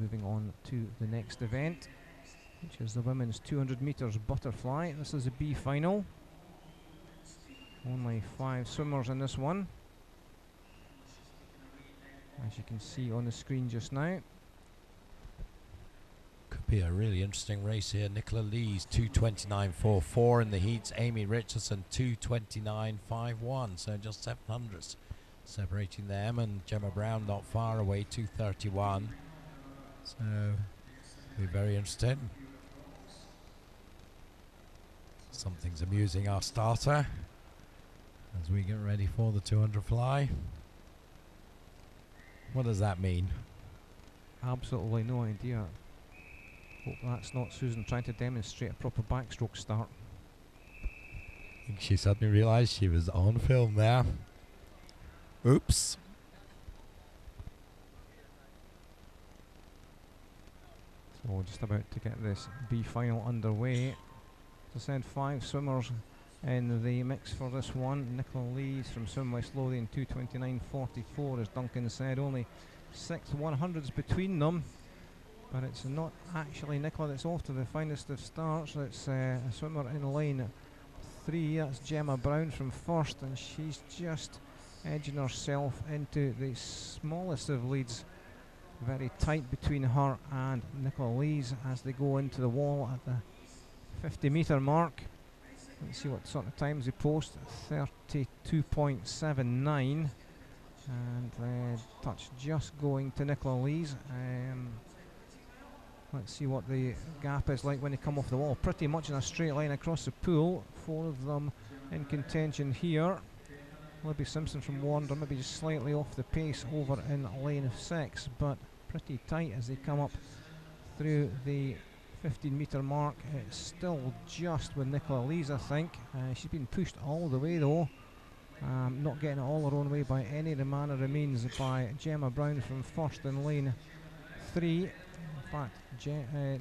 moving on to the next event, which is the women's 200 metres butterfly. This is a B final. Only 5 swimmers in this one, as you can see on the screen just now. Could be a really interesting race here. Nicola Lees 2:29.44 in the heats. Amy Richardson 2:29.51. So just 700ths separating them, and Gemma Brown not far away, 2:31. So be very interesting. Something's amusing our starter as we get ready for the 200 fly. What does that mean? Absolutely no idea. Hope that's not Susan trying to demonstrate a proper backstroke start. I think she suddenly realised she was on film there. Oops. So just about to get this B final underway. As I said, 5 swimmers in the mix for this one. Nicola Lees from Swim West Lothian 2:29.44, as Duncan said. Only 6 100s between them. But it's not actually Nicola that's off to the finest of starts. It's a swimmer in lane 3. That's Gemma Brown from first, and she's just edging herself into the smallest of leads. Very tight between her and Nicola Lees as they go into the wall at the 50 metre mark. Let's see what sort of times they post. 32.79, and touch just going to Nicola Lees. Let's see what the gap is like when they come off the wall. Pretty much in a straight line across the pool. 4 of them in contention here. Libby Simpson from Warnder maybe just slightly off the pace over in lane 6, but pretty tight as they come up through the 15 metre mark. It's still just with Nicola Lees, I think. She's been pushed all the way though. Not getting it all her own way by any manner of means by Gemma Brown from first in lane 3. In fact,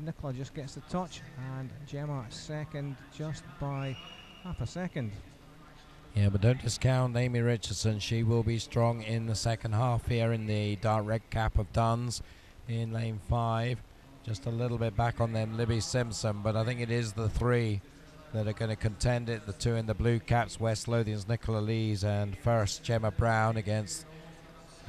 Nicola just gets the touch, and Gemma second just by half a second. Yeah, but don't discount Amy Richardson. She will be strong in the second half here in the dark red cap of Duns in lane 5. Just a little bit back on them, Libby Simpson, but I think it is the 3 that are going to contend it. The 2 in the blue caps, West Lothian's Nicola Lees, and first Gemma Brown against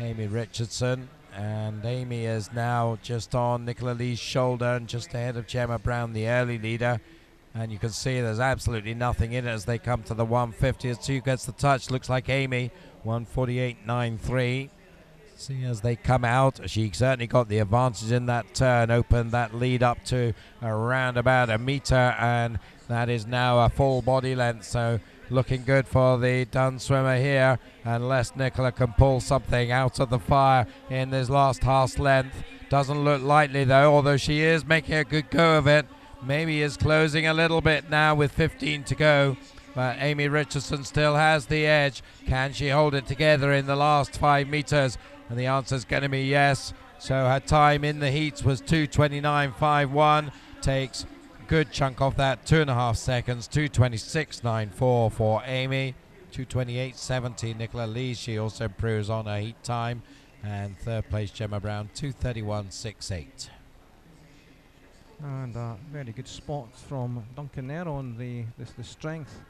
Amy Richardson. And Amy is now just on Nicola Lee's shoulder and just ahead of Gemma Brown, the early leader. And you can see there's absolutely nothing in it as they come to the 150. As 2 gets the touch, looks like Amy, 148.93. See, as they come out, she certainly got the advantage in that turn, opened that lead up to around about a metre, and that is now a full body length. So looking good for the Dun swimmer here, unless Nicola can pull something out of the fire in this last half length. Doesn't look likely though, although she is making a good go of it. Maybe is closing a little bit now with 15 to go, but Amy Richardson still has the edge. Can she hold it together in the last 5 metres? And the answer is going to be yes. So her time in the heats was 2:29.51. Takes a good chunk off that, 2.5 seconds, 2:26.94 for Amy, 2:28.70 Nicola Lees. She also improves on her heat time. And third place Gemma Brown, 2:31.68. And a very good spot from Duncan there on the strength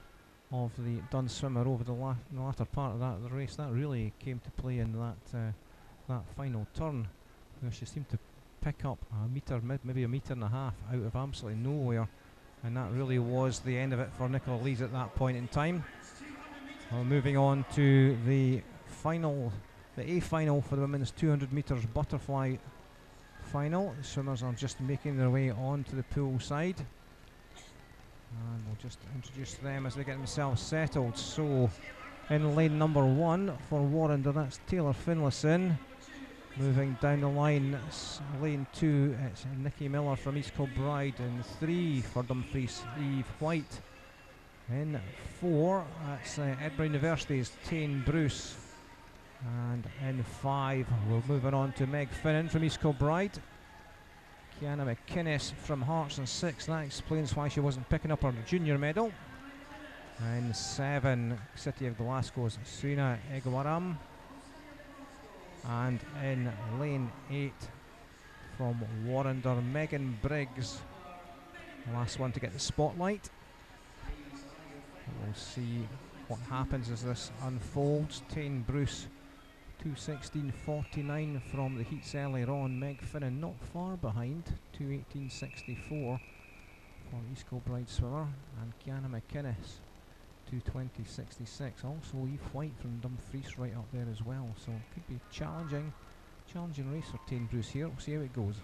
of the Dun swimmer over the latter part of the race. That really came to play in that final turn, where she seemed to pick up a metre, maybe a metre and a half out of absolutely nowhere, and that really was the end of it for Nicola Lees at that point in time. Moving on to the final, the A final for the women's 200 metres butterfly final. The swimmers are just making their way onto the pool side, and we'll just introduce them as they get themselves settled. So in lane number 1 for Warrender, that's Taylor Finlayson. Moving down the line, lane 2, it's Nikki Miller from East Kilbride. In 3 for Dumfries, Eve White. In 4, that's Edinburgh University's Tane Bruce. And in 5, we're moving on to Meg Finnan from East Kilbride. Kiana McInnes from Hearts. In 6, that explains why she wasn't picking up her junior medal. In 7, City of Glasgow's Serena Egwaram. And in lane 8 from Warrender. Megan Briggs, the last one to get the spotlight. We'll see what happens as this unfolds. Tane Bruce 2:16.49 from the heats earlier on. Meg Finnan not far behind, 2:18.64 for East Kilbride swimmer, and Kiana McInnes 2:20.66. Also Eve White from Dumfries right up there as well. So it could be challenging race for Tane Bruce here. We'll see how it goes.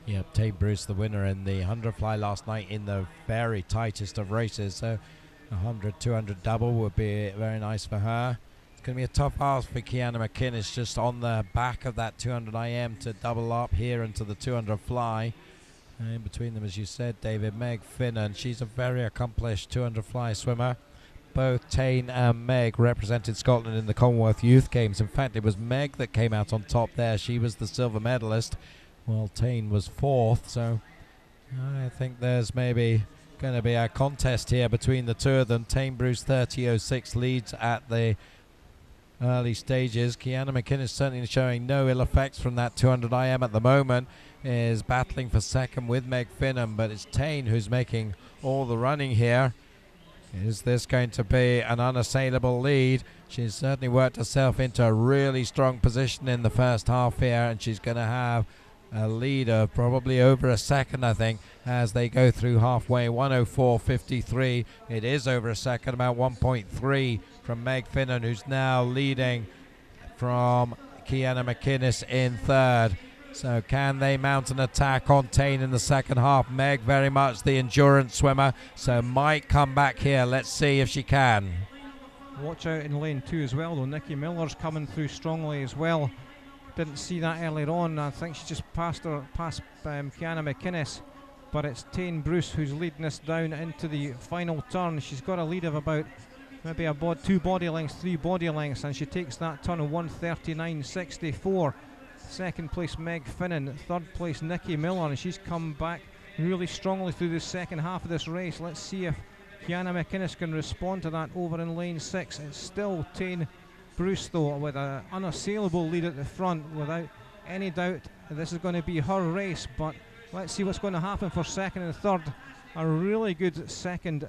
Yep, Tane Bruce the winner in the 100 fly last night in the very tightest of races. So 100, 200 double would be very nice for her. It's going to be a tough ask for Kiana McInnes just on the back of that 200 IM to double up here into the 200 fly. In between them, as you said, David, Meg Finnan. She's a very accomplished 200 fly swimmer. Both Tane and Meg represented Scotland in the Commonwealth Youth Games. In fact, it was Meg that came out on top there. She was the silver medalist, while Tane was fourth. So I think there's maybe going to be a contest here between the two of them. Tane Bruce 30.06 leads at the early stages. Kiana McInnes certainly showing no ill effects from that 200 IM at the moment, is battling for second with Meg Finnan, but it's Tane who's making all the running here. Is this going to be an unassailable lead? She's certainly worked herself into a really strong position in the first half here, and she's going to have a lead of probably over a second, I think, as they go through halfway. 1:04.53. It is over a second, about 1.3 from Meg Finnan, who's now leading from Kiana McInnes in third. So can they mount an attack on Tane in the second half? Meg very much the endurance swimmer, so might come back here. Let's see if she can. Watch out in lane 2 as well, though. Nikki Miller's coming through strongly as well. Didn't see that earlier on. I think she just passed Kiana McInnes, but it's Tane Bruce who's leading us down into the final turn. She's got a lead of about maybe 2 body lengths, 3 body lengths, and she takes that turn of 1:39.64. Second place Meg Finnan, third place Nikki Miller, and she's come back really strongly through the second half of this race. Let's see if Kiana McInnes can respond to that over in lane 6. It's still Tane Bruce though with an unassailable lead at the front, without any doubt this is going to be her race, but let's see what's going to happen for second and third. A really good second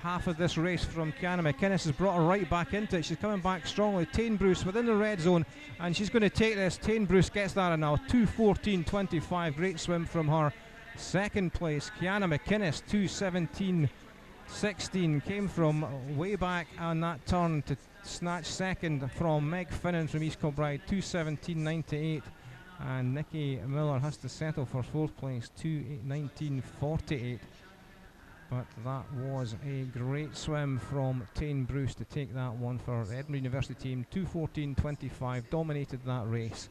half of this race from Kiana McInnes has brought her right back into it. She's coming back strongly. Tane Bruce within the red zone, and she's going to take this. Tane Bruce gets that in now. 2:14.25. Great swim from her. Second place, Kiana McInnes, 2:17.16. Came from way back on that turn to snatch second from Meg Finnan from East Kilbride, 2:17.98. And Nikki Miller has to settle for fourth place, 2:19.48. But that was a great swim from Tane Bruce to take that one for Edinburgh University team. 2:14.25, dominated that race.